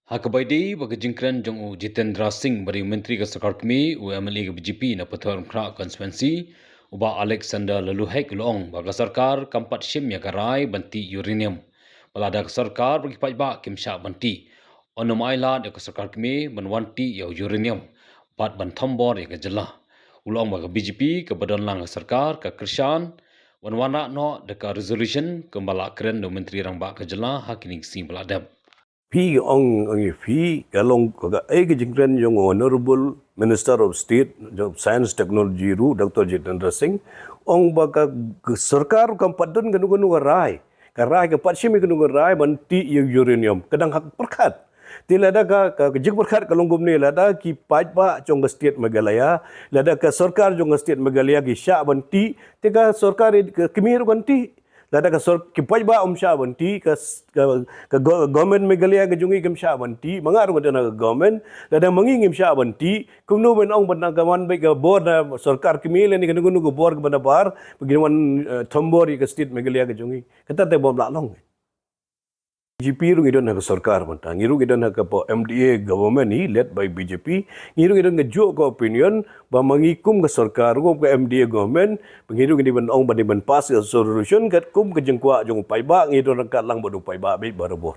Hakabaidi bagi jingkran jong u Jitendra Singh bari menteri ke sorkar kmie u MLA ke BJP na pathor khra konstituensi uba Alexander Laluhek long bagi sarkar kampat shim ya karai banti uranium balada ke sarkar bagi paidbah kimsha banti onom ailad ke sarkar kmie banwanti ya uranium pat ban donbor ya ke jelah ulong bagi BJP ke badan lang ke sarkar ke krishan wanwana no deka resolution kembala keren do menteri rang ba ke jelah hakining sim baladam Phi ong phi kalong ka ke jingkran yung honorable minister of state of science technology ru Dr. Jitendra Singh ong baka sarkar kam padun ganu rai ka patshimi ganu rai banti uranium kadang hak perkat tilada ka jik perkat kalong gumni lada ki paidbah chong state Meghalaya lada ka sarkar jong state Meghalaya ki sya banti tika sarkar kmie banti lada ka sor ki paidbah sya banti ka government Meghalaya ka jungi kam sya banti mangaru ka na government lada mangingim sya banti kumno ben ong ban gaman be ka board na sarkar kmie ni ka gunu board ka bar paginawan thombor ka state Meghalaya ka jungi kata te bom lalong BJP rung idon ha sarkar banta ngiru idon ha ka MDA government ni led by BJP ngiru idon ga jo ko opinion ba mangikum ka sarkar ko ka MDA government ngiru ngi ban ong ban pass resolution kat kum ka jengkwa jong paibak ngiru ka lang bodu paibak be barabor